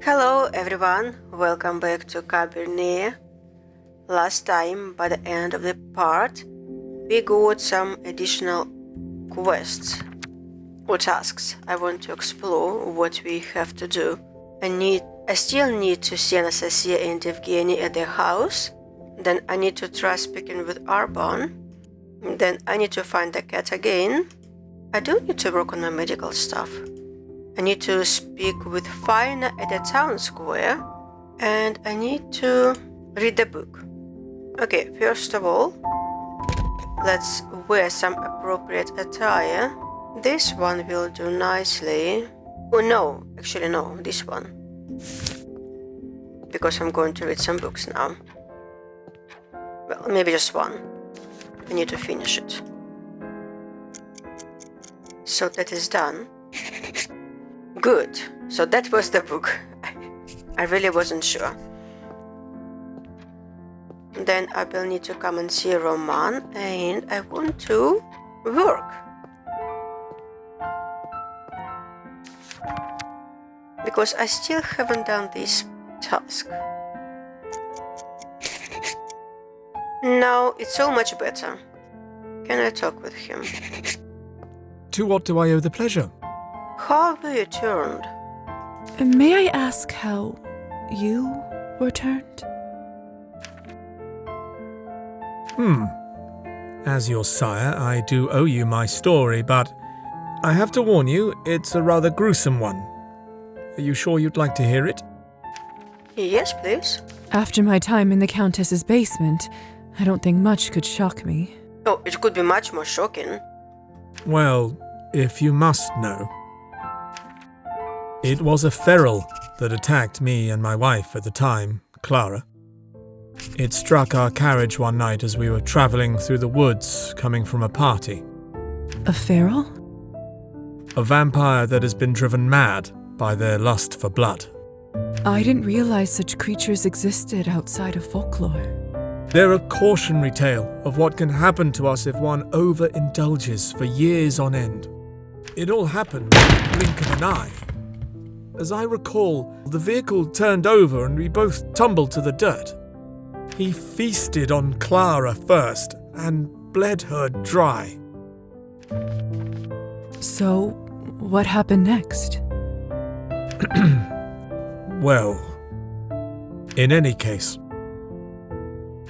Hello everyone, welcome back to Cabernet. Last time, by the end of the part, we got some additional quests or tasks. I want to explore what we have to do. I still need to see Anastasia and Evgeny at their house. Then I need to try speaking with Arban. Then I need to find the cat again. I do need to work on my medical stuff. I need to speak with Fina at the town square. And I need to read the book. Okay, first of all, let's wear some appropriate attire. This one will do nicely. Oh no, actually no, this one. Because I'm going to read some books now. Well, maybe just one. I need to finish it. So that is done. Good. So that was the book. I really wasn't sure. Then I will need to come and see Roman, and I want to work. Because I still haven't done this task. Now it's so much better. Can I talk with him? To what do I owe the pleasure? How were you turned? May I ask how you were turned? As your sire, I do owe you my story, but I have to warn you, it's a rather gruesome one. Are you sure you'd like to hear it? Yes, please. After my time in the Countess's basement, I don't think much could shock me. Oh, it could be much more shocking. Well, if you must know. It was a feral that attacked me and my wife at the time, Clara. It struck our carriage one night as we were travelling through the woods coming from a party. A feral? A vampire that has been driven mad by their lust for blood. I didn't realize such creatures existed outside of folklore. They're a cautionary tale of what can happen to us if one overindulges for years on end. It all happened in the blink of an eye. As I recall, the vehicle turned over and we both tumbled to the dirt. He feasted on Clara first and bled her dry. So, what happened next? Well, in any case,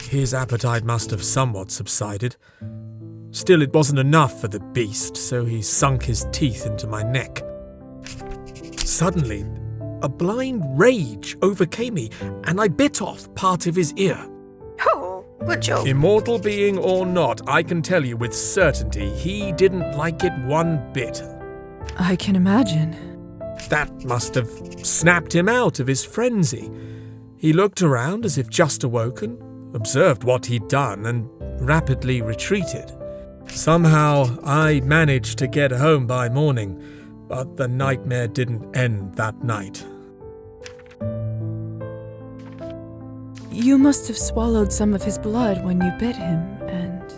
his appetite must have somewhat subsided. Still, it wasn't enough for the beast, so he sunk his teeth into my neck. Suddenly, a blind rage overcame me, and I bit off part of his ear. Oh, good job. Immortal being or not, I can tell you with certainty he didn't like it one bit. I can imagine. That must have snapped him out of his frenzy. He looked around as if just awoken, observed what he'd done, and rapidly retreated. Somehow, I managed to get home by morning, but the nightmare didn't end that night. You must have swallowed some of his blood when you bit him, and...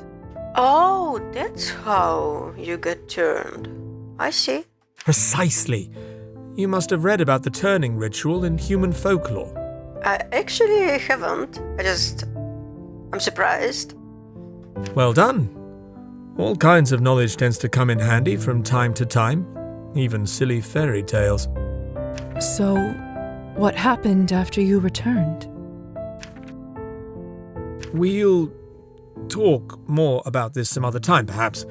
Oh, that's how you get turned. I see. Precisely. You must have read about the turning ritual in human folklore. I actually haven't. I'm surprised. Well done. All kinds of knowledge tends to come in handy from time to time, even silly fairy tales. So, what happened after you returned? We'll talk more about this some other time, perhaps.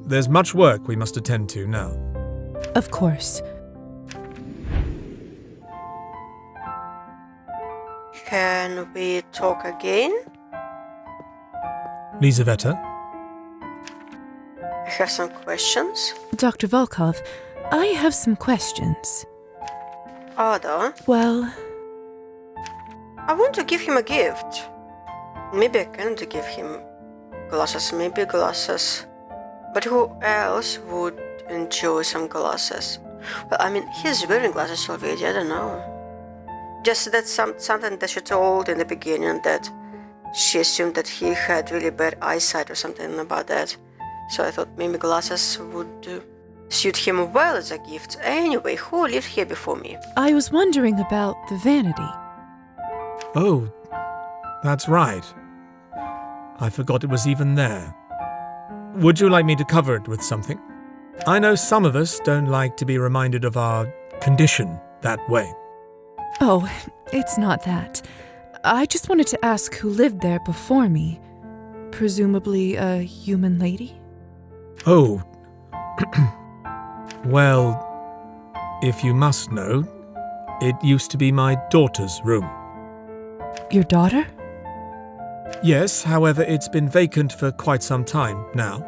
There's much work we must attend to now. Of course. Can we talk again? Lizaveta? I have some questions. Dr. Volkov, I have some questions. Ada, Well, I want to give him a gift. Maybe I can give him glasses, maybe glasses. But who else would enjoy some glasses? Well, I mean, he's wearing glasses already, I don't know. Just that's something that she told in the beginning, that she assumed that he had really bad eyesight or something about that. So I thought maybe glasses would do. Suit him well as a gift. Anyway, who lived here before me? I was wondering about the vanity. Oh, that's right. I forgot it was even there. Would you like me to cover it with something? I know some of us don't like to be reminded of our condition that way. Oh, it's not that. I just wanted to ask who lived there before me. Presumably a human lady? Oh. Well, if you must know, it used to be my daughter's room. Your daughter? Yes, however, it's been vacant for quite some time now.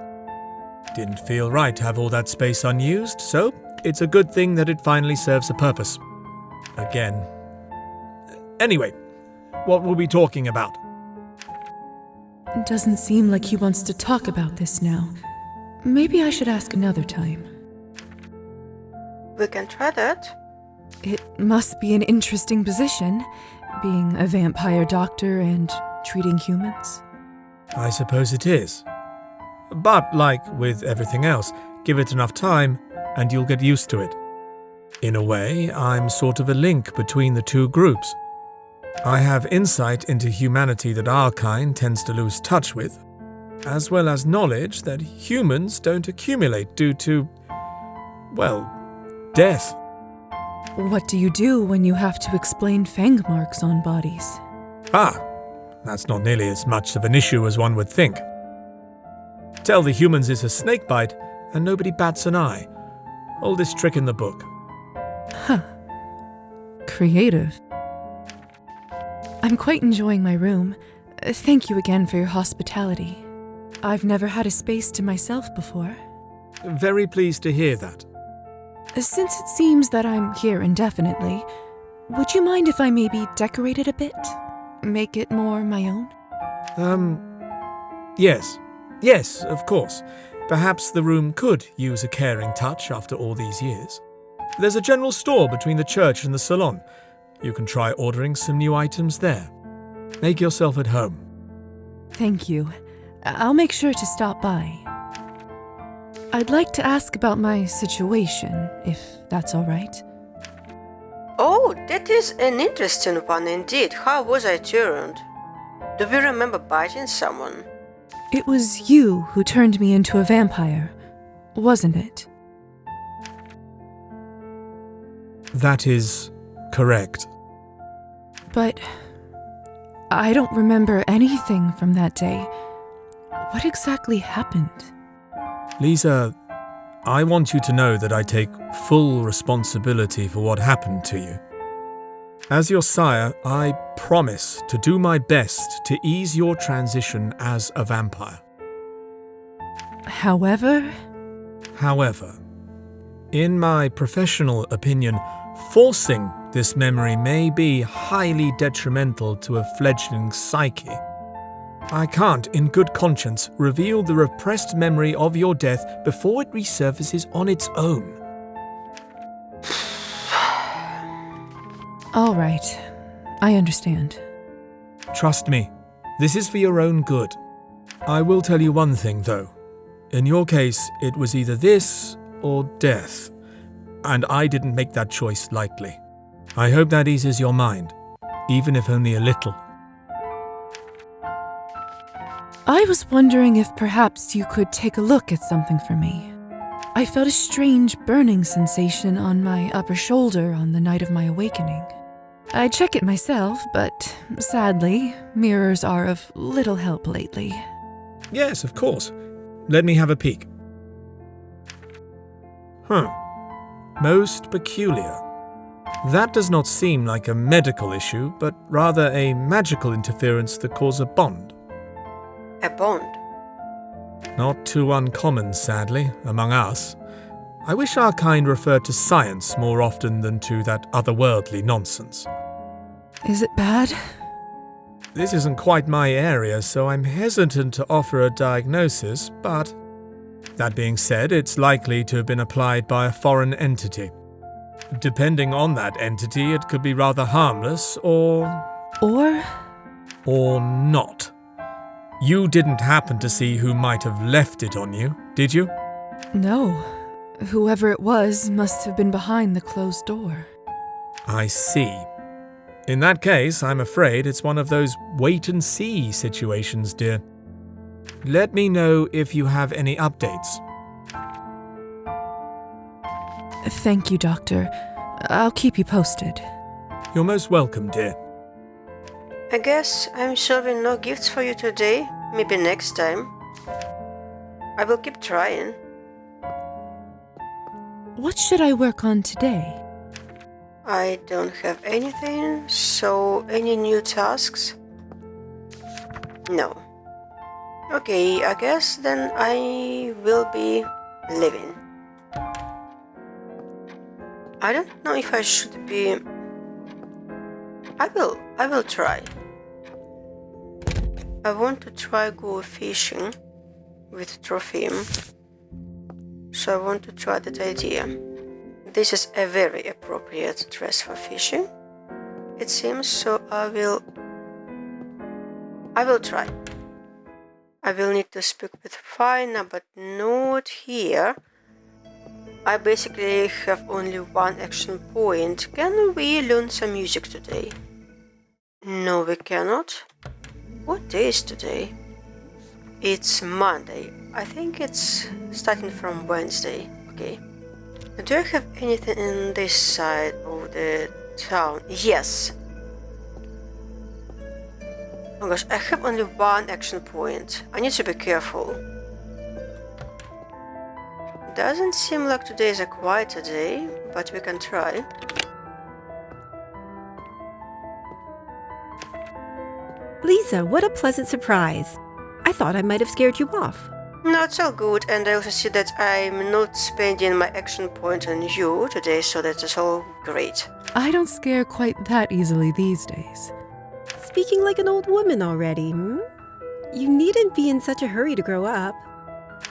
Didn't feel right to have all that space unused, so it's a good thing that it finally serves a purpose. Again. Anyway, what were we talking about? Doesn't seem like he wants to talk about this now. Maybe I should ask another time. We can try that. It must be an interesting position, being a vampire doctor and treating humans. I suppose it is. But like with everything else, give it enough time and you'll get used to it. In a way, I'm sort of a link between the two groups. I have insight into humanity that our kind tends to lose touch with, as well as knowledge that humans don't accumulate due to, well, death. What do you do when you have to explain fang marks on bodies? That's not nearly as much of an issue as one would think. Tell the humans it's a snake bite and nobody bats an eye. Oldest trick in the book. Huh. Creative. I'm quite enjoying my room. Thank you again for your hospitality. I've never had a space to myself before. Very pleased to hear that. Since it seems that I'm here indefinitely, would you mind if I maybe decorate it a bit? Make it more my own? Yes. Yes, of course. Perhaps the room could use a caring touch after all these years. There's a general store between the church and the salon. You can try ordering some new items there. Make yourself at home. Thank you. I'll make sure to stop by. I'd like to ask about my situation, if that's all right. Oh, that is an interesting one indeed. How was I turned? Do we remember biting someone? It was you who turned me into a vampire, wasn't it? That is correct. But I don't remember anything from that day. What exactly happened? Lisa, I want you to know that I take full responsibility for what happened to you. As your sire, I promise to do my best to ease your transition as a vampire. However, in my professional opinion, forcing this memory may be highly detrimental to a fledgling psyche. I can't, in good conscience, reveal the repressed memory of your death before it resurfaces on its own. all right. I understand. Trust me, this is for your own good. I will tell you one thing, though. In your case, it was either this or death, and I didn't make that choice lightly. I hope that eases your mind, even if only a little. I was wondering if perhaps you could take a look at something for me. I felt a strange burning sensation on my upper shoulder on the night of my awakening. I check it myself, but sadly, mirrors are of little help lately. Yes, of course. Let me have a peek. Most peculiar. That does not seem like a medical issue, but rather a magical interference that causes a bond. A bond? Not too uncommon, sadly, among us. I wish our kind referred to science more often than to that otherworldly nonsense. Is it bad? This isn't quite my area, so I'm hesitant to offer a diagnosis, but that being said, it's likely to have been applied by a foreign entity. Depending on that entity, it could be rather harmless or not. You didn't happen to see who might have left it on you, did you? No. Whoever it was must have been behind the closed door. I see. In that case, I'm afraid it's one of those wait-and-see situations, dear. Let me know if you have any updates. Thank you, Doctor. I'll keep you posted. You're most welcome, dear. I guess I'm serving no gifts for you today. Maybe next time. I will keep trying. What should I work on today? I don't have anything, so any new tasks? No. Okay, I guess then I will be leaving. I don't know if I should be... I will try. I want to try go fishing with Trophim. So I want to try that idea. This is a very appropriate dress for fishing, it seems, so I will try. I will need to speak with Fina, but not here. I basically have only one action point. Can we learn some music today? No, we cannot. What day is today? It's Monday. I think it's starting from Wednesday. Okay. Do I have anything in this side of the town? Yes. Oh gosh, I have only one action point. I need to be careful. Doesn't seem like today is a quieter day, but we can try. Lisa, what a pleasant surprise. I thought I might have scared you off. No, it's all good, and I also see that I'm not spending my action point on you today, so that is all great. I don't scare quite that easily these days. Speaking like an old woman already, hmm? You needn't be in such a hurry to grow up.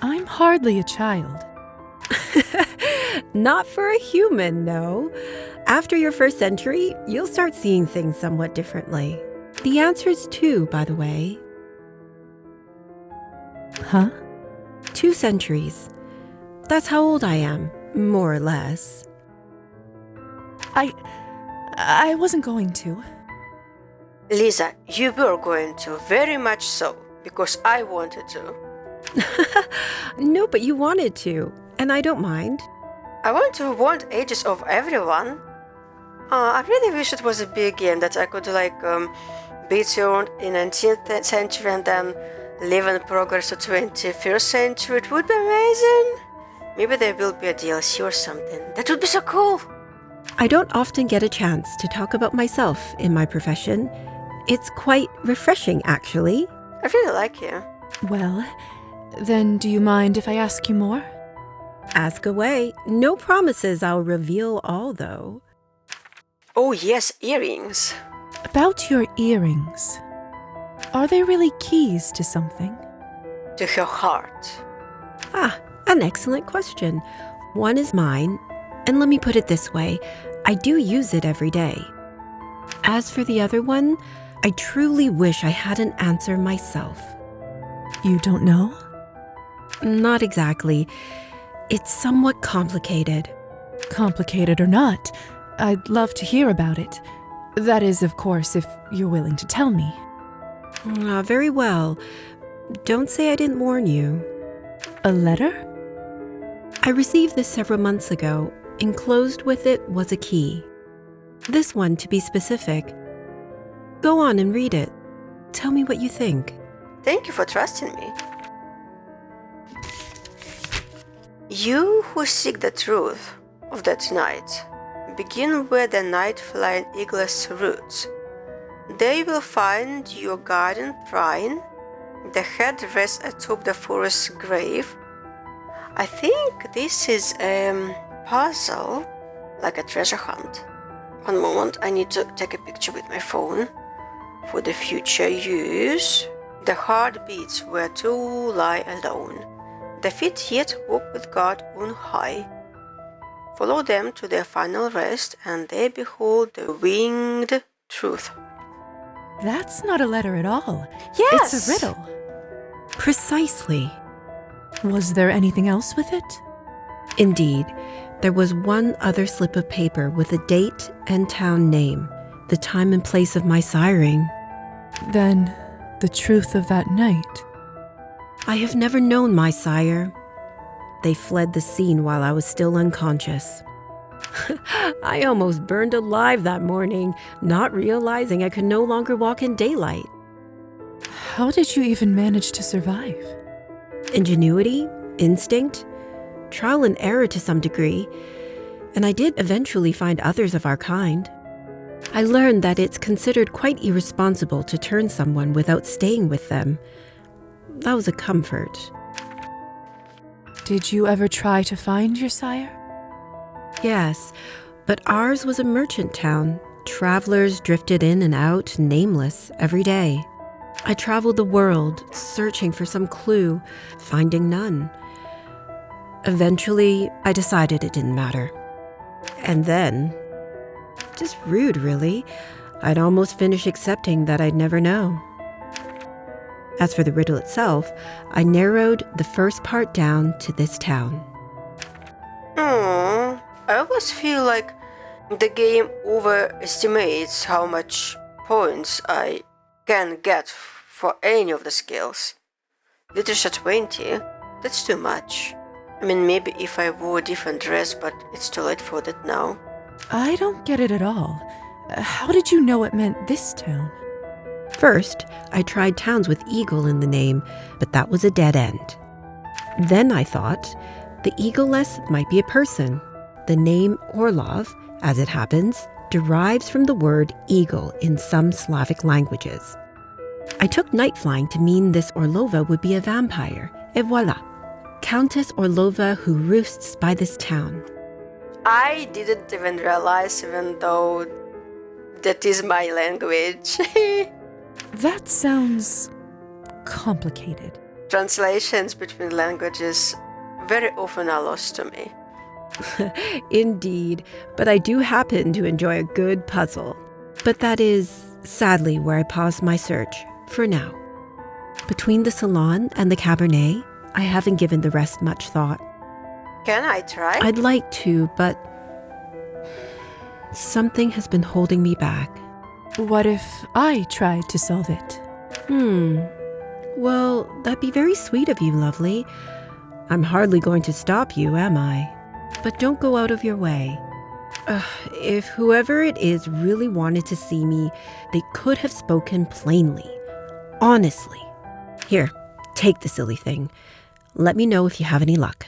I'm hardly a child. Not for a human, no. After your first century, you'll start seeing things somewhat differently. The answer's 2, by the way. Huh? 2 centuries. That's how old I am, more or less. I wasn't going to. Lisa, you were going to, very much so, because I wanted to. No, but you wanted to, and I don't mind. I want to want ages of everyone. I really wish it was a big game that I could be turned in 19th century and then live and progress to 21st century. It would be amazing. Maybe there will be a DLC or something. That would be so cool. I don't often get a chance to talk about myself in my profession. It's quite refreshing, actually. I really like you. Well, then do you mind if I ask you more? Ask away. No promises I'll reveal all, though. Oh yes, earrings. About your earrings. Are they really keys to something? To her heart. Ah, an excellent question. One is mine, and let me put it this way, I do use it every day. As for the other one, I truly wish I had an answer myself. You don't know? Not exactly. It's somewhat complicated. Complicated or not, I'd love to hear about it. That is, of course, if you're willing to tell me. Very well. Don't say I didn't warn you. A letter? I received this several months ago. Enclosed with it was a key. This one, to be specific. Go on and read it. Tell me what you think. Thank you for trusting me. You who seek the truth of that night, begin where the night-flying eagle's roots. There you will find your guardian prine, the head rests atop the forest's grave. I think this is a puzzle, like a treasure hunt. One moment, I need to take a picture with my phone for the future use. The heart beats where two lie alone. The feet yet walk with God on high. Follow them to their final rest, and they behold the winged truth. That's not a letter at all. Yes! It's a riddle. Precisely. Was there anything else with it? Indeed, there was one other slip of paper with a date and town name, the time and place of my siring. Then, the truth of that night. I have never known my sire. They fled the scene while I was still unconscious. I almost burned alive that morning, not realizing I could no longer walk in daylight. How did you even manage to survive? Ingenuity, instinct, trial and error to some degree, and I did eventually find others of our kind. I learned that it's considered quite irresponsible to turn someone without staying with them. That was a comfort. Did you ever try to find your sire? Yes, but ours was a merchant town. Travelers drifted in and out, nameless, every day. I traveled the world, searching for some clue, finding none. Eventually, I decided it didn't matter. And then, just rude, really, I'd almost finished accepting that I'd never know. As for the riddle itself, I narrowed the first part down to this town. I always feel like the game overestimates how much points I can get for any of the skills. Literature 20, that's too much. I mean, maybe if I wore a different dress, but it's too late for that now. I don't get it at all. How did you know it meant this town? First, I tried towns with eagle in the name, but that was a dead end. Then I thought, the eagle-less might be a person. The name Orlov, as it happens, derives from the word eagle in some Slavic languages. I took night flying to mean this Orlova would be a vampire, et voila, Countess Orlova who roosts by this town. I didn't even realize, even though that is my language. That sounds complicated. Translations between languages very often are lost to me. Indeed, but I do happen to enjoy a good puzzle. But that is, sadly, where I paused my search, for now. Between the salon and the Cabernet, I haven't given the rest much thought. Can I try? I'd like to, but something has been holding me back. What if I tried to solve it? Well, that'd be very sweet of you, lovely. I'm hardly going to stop you, am I? But don't go out of your way. If whoever it is really wanted to see me, they could have spoken plainly. Honestly. Here, take the silly thing. Let me know if you have any luck.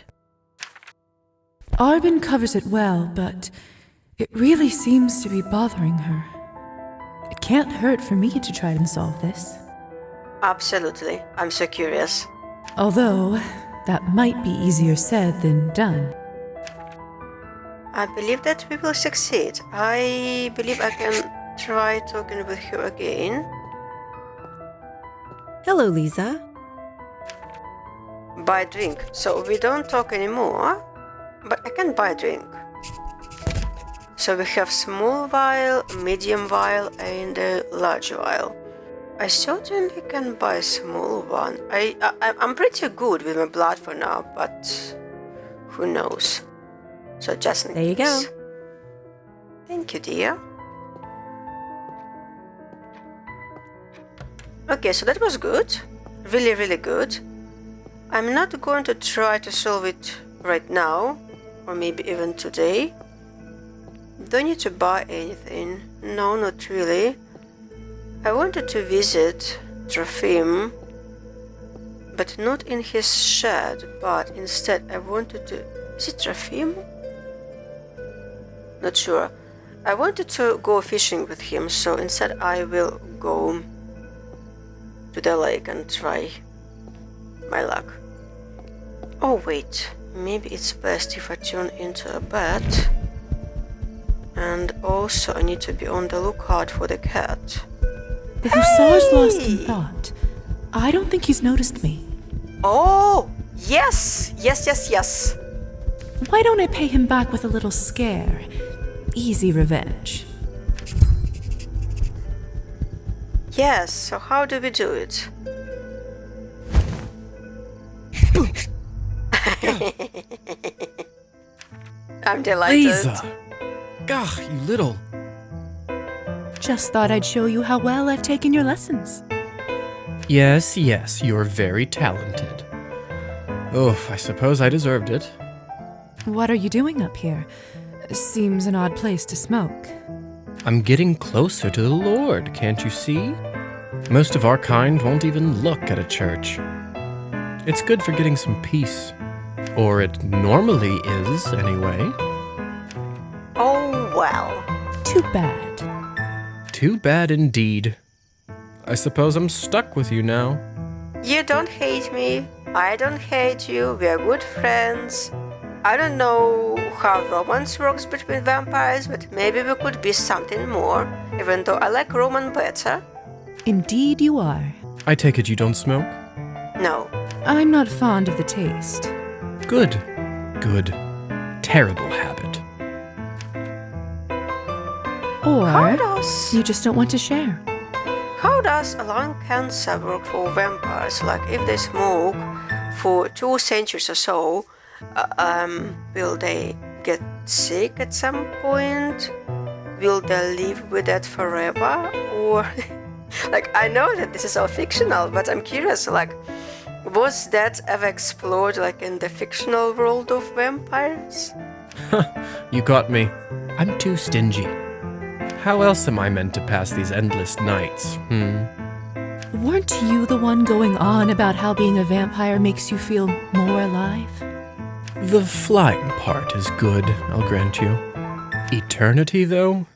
Arban covers it well, but it really seems to be bothering her. It can't hurt for me to try and solve this. Absolutely. I'm so curious. Although, that might be easier said than done. I believe that we will succeed. I believe I can try talking with her again. Hello, Lisa. Buy a drink. So we don't talk anymore, but I can buy a drink. So we have small vial, medium vial, and a large vial. I certainly can buy a small one. I'm pretty good with my blood for now, but who knows? So just in There you case. go. Thank you, dear. Okay, so that was good. Really, really good. I'm not going to try to solve it right now, or maybe even today. Don't need to buy anything. No, not really. I wanted to visit Trofim, but not in his shed, but instead I wanted to... Is it Trofim? Not sure. I wanted to go fishing with him, so instead I will go to the lake and try my luck. Oh wait, maybe it's best if I turn into a bat. And also I need to be on the lookout for the cat. The Hussar's lost in Hey! thought. I don't think he's noticed me. Oh, yes, yes, yes, yes. Why don't I pay him back with a little scare? Easy revenge. Yes, so how do we do it? I'm delighted. Lisa! Gah, you little... Just thought I'd show you how well I've taken your lessons. Yes, you're very talented. Oof, I suppose I deserved it. What are you doing up here? Seems an odd place to smoke. I'm getting closer to the Lord, can't you see? Most of our kind won't even look at a church. It's good for getting some peace. Or it normally is, anyway. Oh, well. Too bad. Too bad indeed. I suppose I'm stuck with you now. You don't hate me. I don't hate you. We are good friends. I don't know how romance works between vampires, but maybe we could be something more, even though I like Roman better. Indeed you are. I take it you don't smoke? No. I'm not fond of the taste. Good. Terrible habit. Or How does you just don't want to share. a lung cancer work for vampires? Like if they smoke for 2 centuries or so, will they get sick at some point? Will they live with that forever? Or like I know that this is all fictional, but I'm curious, like was that ever explored like in the fictional world of vampires? You got me. I'm too stingy. How else am I meant to pass these endless nights, Weren't you the one going on about how being a vampire makes you feel more alive? The flying part is good, I'll grant you. Eternity, though?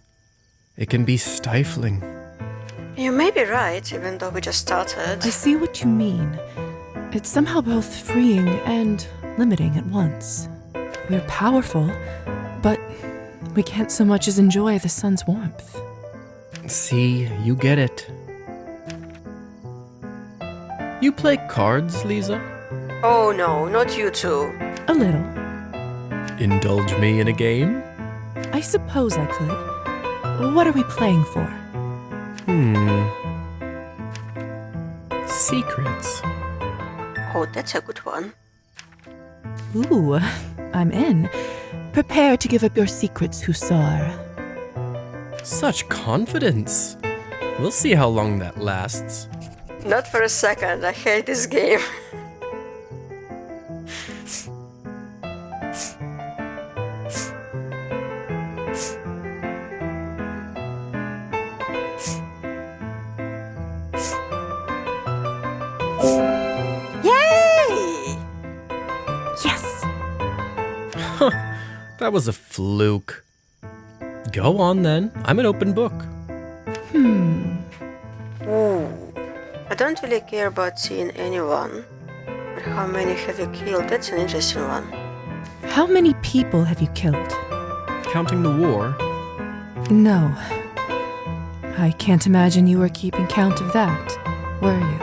It can be stifling. You may be right, even though we just started. I see what you mean. It's somehow both freeing and limiting at once. We're powerful, but we can't so much as enjoy the sun's warmth. See, you get it. You play cards, Lisa? Oh no, not you two. A little. Indulge me in a game? I suppose I could. What are we playing for? Secrets. Oh, that's a good one. Ooh, I'm in. Prepare to give up your secrets, Hussar. Such confidence. We'll see how long that lasts. Not for a second, I hate this game. Yay! Yes! That was a fluke. Go on then. I'm an open book. Ooh. I don't really care about seeing anyone. But how many have you killed? That's an interesting one. How many people have you killed? Counting the war. No. I can't imagine you were keeping count of that, were you?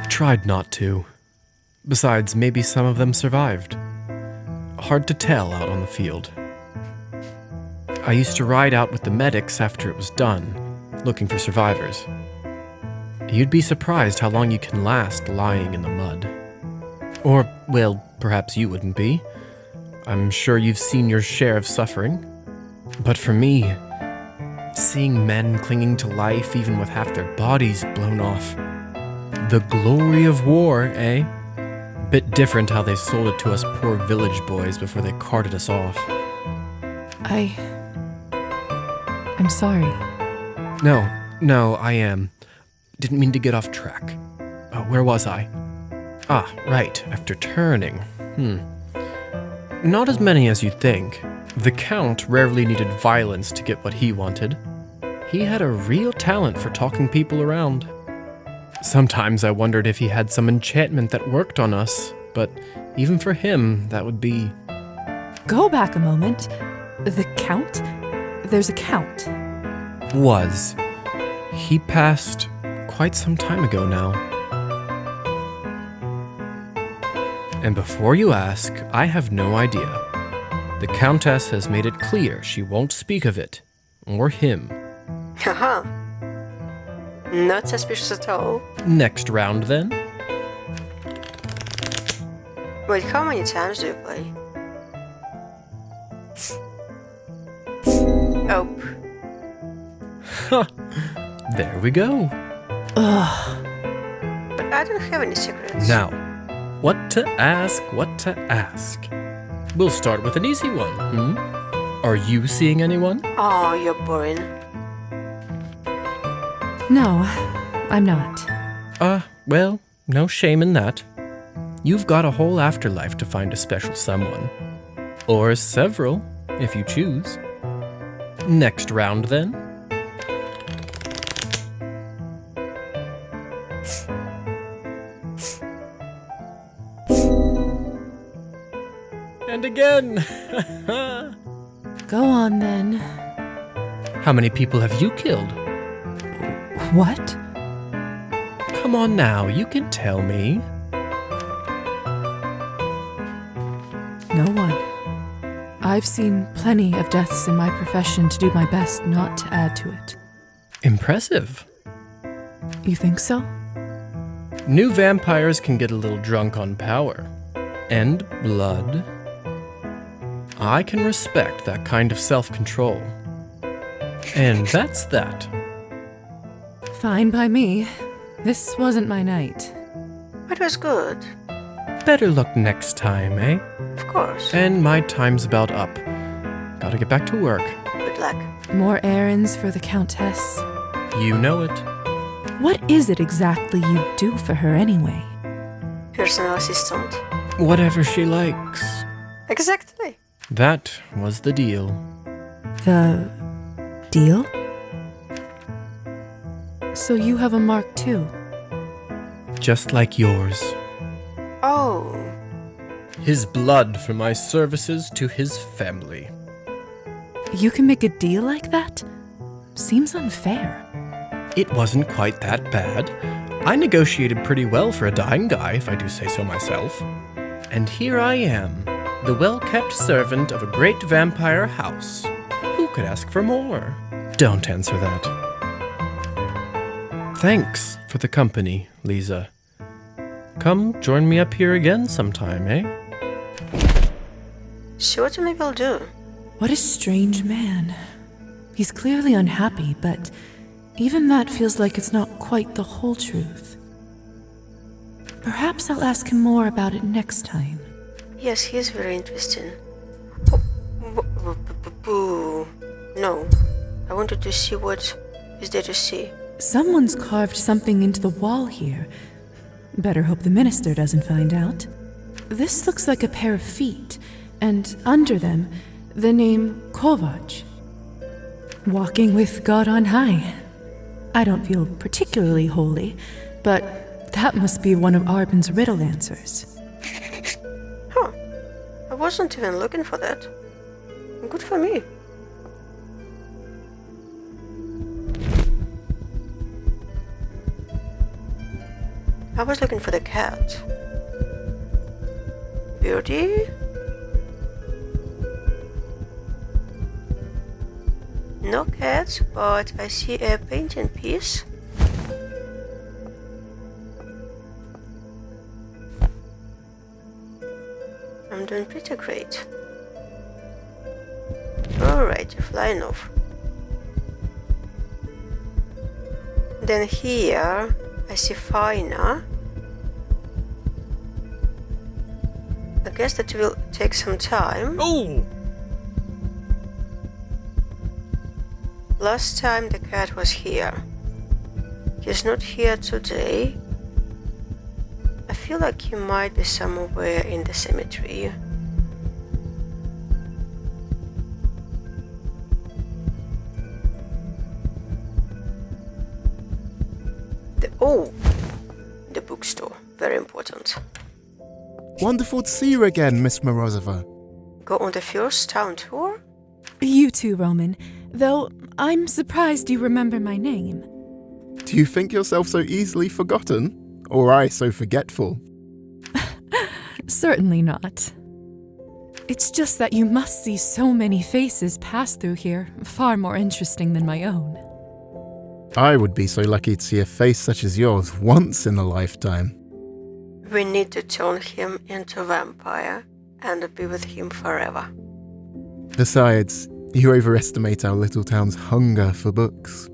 Tried not to. Besides, maybe some of them survived. Hard to tell out on the field. I used to ride out with the medics after it was done, looking for survivors. You'd be surprised how long you can last lying in the mud. Or, well, perhaps you wouldn't be. I'm sure you've seen your share of suffering. But for me, seeing men clinging to life even with half their bodies blown off. The glory of war, eh? Bit different how they sold it to us poor village boys before they carted us off. I'm sorry. No, I am. Didn't mean to get off track. Where was I? Ah, right, after turning. Not as many as you'd think. The Count rarely needed violence to get what he wanted. He had a real talent for talking people around. Sometimes I wondered if he had some enchantment that worked on us, but even for him, that would be... Go back a moment. The Count? There's a Count. Was. He passed quite some time ago now. And before you ask, I have no idea. The Countess has made it clear she won't speak of it, or him. Haha. Not suspicious at all. Next round, then? Wait, how many times do you play? There we go. Ugh. But I don't have any secrets. Now, what to ask? We'll start with an easy one, Are you seeing anyone? Oh, you're boring. No, I'm not. Well, no shame in that. You've got a whole afterlife to find a special someone. Or several, if you choose. Next round, then. And again! Go on then. How many people have you killed? What? Come on now, you can tell me. No one. I've seen plenty of deaths in my profession to do my best not to add to it. Impressive. You think so? New vampires can get a little drunk on power. And blood. I can respect that kind of self-control. And that's that. Fine by me. This wasn't my night. It was good. Better luck next time, eh? Of course. And my time's about up. Gotta get back to work. Good luck. More errands for the Countess. You know it. What is it exactly you do for her anyway? Personal assistant. Whatever she likes. Exactly. That was the deal. The deal? So you have a mark too? Just like yours. Oh. His blood for my services to his family. You can make a deal like that? Seems unfair. It wasn't quite that bad. I negotiated pretty well for a dying guy, if I do say so myself. And here I am, the well-kept servant of a great vampire house. Who could ask for more? Don't answer that. Thanks for the company, Lisa. Come join me up here again sometime, eh? See what we will do. What a strange man. He's clearly unhappy, but even that feels like it's not quite the whole truth. Perhaps I'll ask him more about it next time. Yes, he is very interesting. Oh, no, I wanted to see what is there to see. Someone's carved something into the wall here. Better hope the minister doesn't find out. This looks like a pair of feet, and under them, the name Kovac. Walking with God on high. I don't feel particularly holy, but that must be one of Arban's riddle answers. Huh. I wasn't even looking for that. Good for me. I was looking for the cat. Birdie? No cats, but I see a painting piece. I'm doing pretty great. Alright, you're flying off. Then here I see Fina. I guess that will take some time. Oh! Last time the cat was here. He's not here today. I feel like he might be somewhere in the cemetery. The bookstore. Very important. Wonderful to see you again, Miss Morozova. Go on the first town tour? You too, Roman. Though I'm surprised you remember my name. Do you think yourself so easily forgotten? Or I so forgetful? Certainly not. It's just that you must see so many faces pass through here, far more interesting than my own. I would be so lucky to see a face such as yours once in a lifetime. We need to turn him into a vampire and be with him forever. Besides, you overestimate our little town's hunger for books.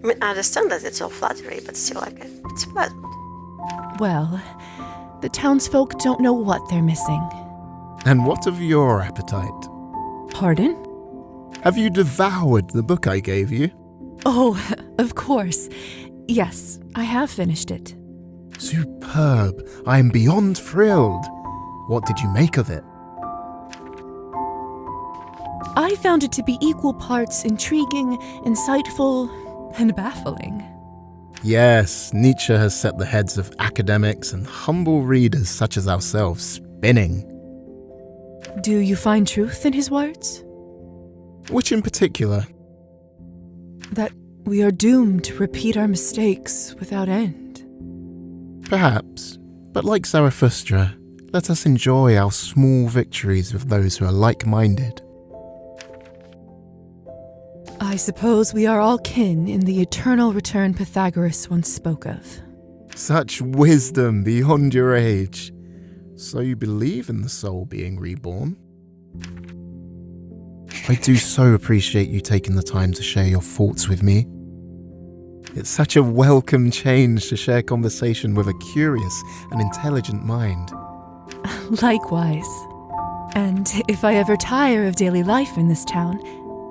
I mean, I understand that it's all flattery, but still, it's pleasant. Well, the townsfolk don't know what they're missing. And what of your appetite? Pardon? Have you devoured the book I gave you? Oh, of course. Yes, I have finished it. Superb. I am beyond thrilled. What did you make of it? I found it to be equal parts intriguing, insightful, and baffling. Yes, Nietzsche has set the heads of academics and humble readers such as ourselves spinning. Do you find truth in his words? Which in particular? That we are doomed to repeat our mistakes without end. Perhaps, but like Zarathustra, let us enjoy our small victories with those who are like-minded. I suppose we are all kin in the eternal return Pythagoras once spoke of. Such wisdom beyond your age. So you believe in the soul being reborn? I do so appreciate you taking the time to share your thoughts with me. It's such a welcome change to share conversation with a curious and intelligent mind. Likewise. And if I ever tire of daily life in this town,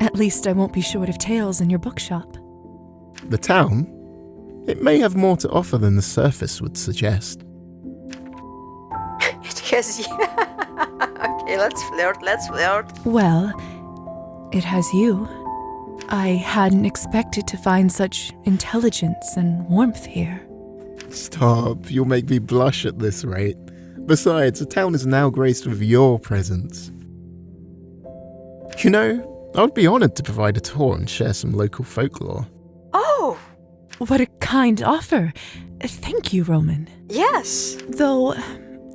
at least I won't be short of tales in your bookshop. The town? It may have more to offer than the surface would suggest. It has... Okay, let's flirt. Well, it has you. I hadn't expected to find such intelligence and warmth here. Stop, you'll make me blush at this rate. Besides, the town is now graced with your presence. You know, I would be honoured to provide a tour and share some local folklore. Oh! What a kind offer. Thank you, Roman. Yes! Though,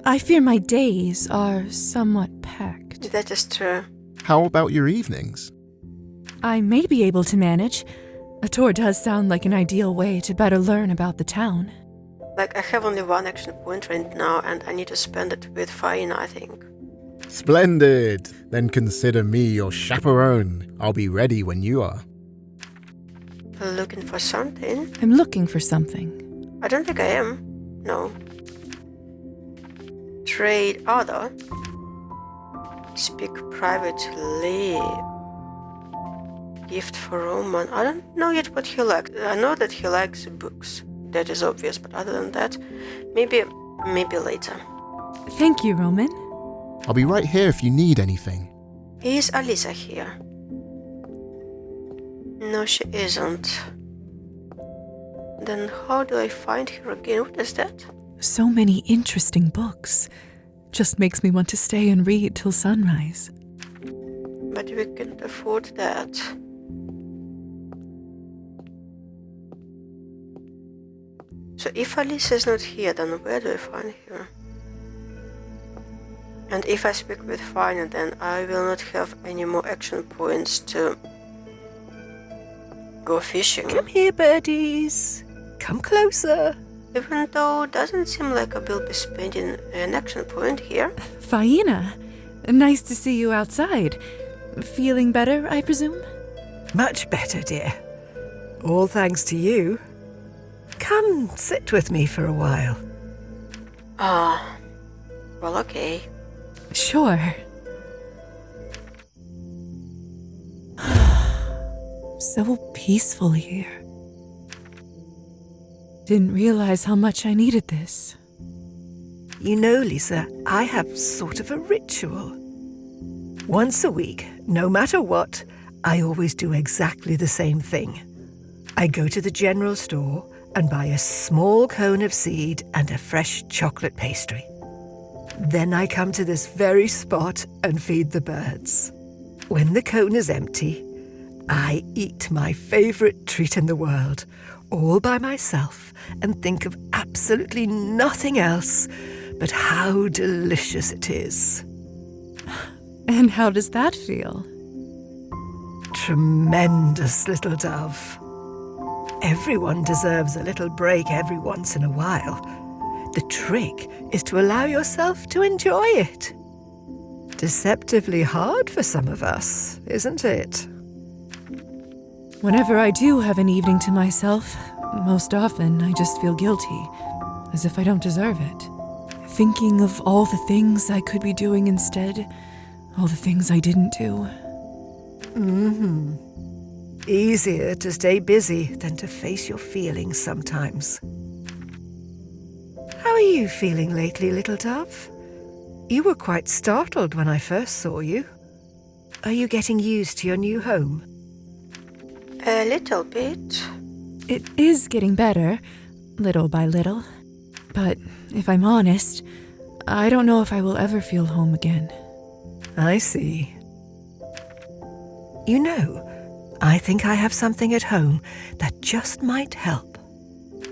I fear my days are somewhat packed. That is true. How about your evenings? I may be able to manage. A tour does sound like an ideal way to better learn about the town. I have only one action point right now, and I need to spend it with Faina, I think. Splendid! Then consider me your chaperone. I'll be ready when you are. Looking for something? I'm looking for something. I don't think I am. No. Trade other. Speak privately. Gift for Roman. I don't know yet what he likes. I know that he likes books. That is obvious, but other than that, maybe later. Thank you, Roman. I'll be right here if you need anything. Is Alisa here? No, she isn't. Then how do I find her again? What is that? So many interesting books. Just makes me want to stay and read till sunrise. But we can't afford that. So if Alisa is not here, then where do I find her? And if I speak with Fina, then I will not have any more action points to go fishing. Come here, birdies. Come closer. Even though it doesn't seem like I will be spending an action point here. Faina, nice to see you outside. Feeling better, I presume? Much better, dear. All thanks to you. Come sit with me for a while. Well, okay. Sure. So peaceful here. Didn't realize how much I needed this. You know, Lisa, I have sort of a ritual. Once a week, no matter what, I always do exactly the same thing. I go to the general store and buy a small cone of seed and a fresh chocolate pastry. Then I come to this very spot and feed the birds. When the cone is empty, I eat my favourite treat in the world, all by myself, and think of absolutely nothing else but how delicious it is. And how does that feel? Tremendous, little dove. Everyone deserves a little break every once in a while. The trick is to allow yourself to enjoy it. Deceptively hard for some of us, isn't it? Whenever I do have an evening to myself, most often I just feel guilty, as if I don't deserve it. Thinking of all the things I could be doing instead, all the things I didn't do. Easier to stay busy than to face your feelings sometimes. How are you feeling lately, little dove? You were quite startled when I first saw you. Are you getting used to your new home? A little bit. It is getting better, little by little. But if I'm honest, I don't know if I will ever feel home again. I see. You know, I think I have something at home that just might help.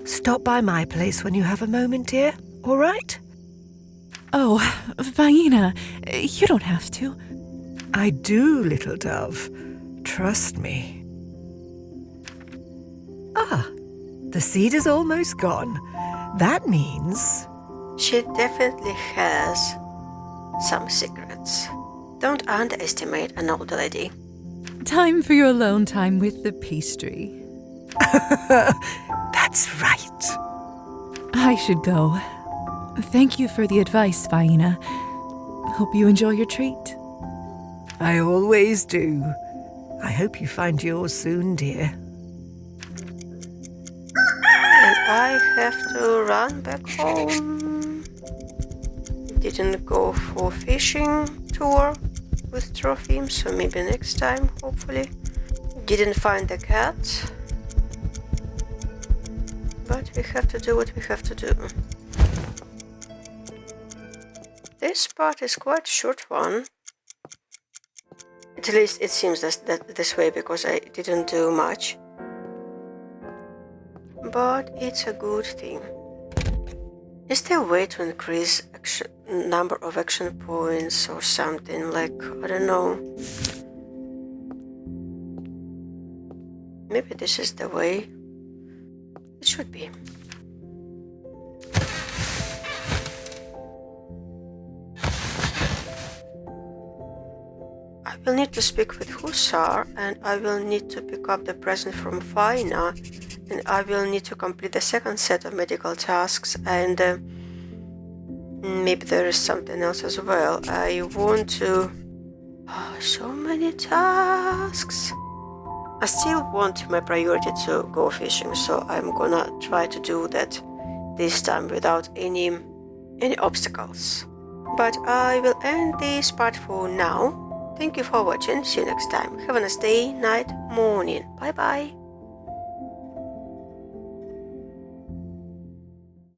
Stop by my place when you have a moment, dear, all right? Oh, Vaina, you don't have to. I do, little dove. Trust me. Ah, the seed is almost gone. That means... She definitely has some secrets. Don't underestimate an old lady. Time for your alone time with the pastry. That's right. I should go. Thank you for the advice, Vaina. Hope you enjoy your treat. I always do. I hope you find yours soon, dear. And I have to run back home. Didn't go for fishing tour with Trophy, so maybe next time, hopefully. Didn't find the cat. But we have to do what we have to do. This part is quite a short one. At least it seems that this way, because I didn't do much. But it's a good thing. Is there a way to increase number of action points or something, like, I don't know. Maybe this is the way. It should be. I will need to speak with Hussar, and I will need to pick up the present from Faina, and I will need to complete the second set of medical tasks, and maybe there is something else as well. I want to... Oh, so many tasks. I still want my priority to go fishing, so I'm gonna try to do that this time without any obstacles. But I will end this part for now. Thank you for watching. See you next time. Have a nice day, night, morning. Bye bye.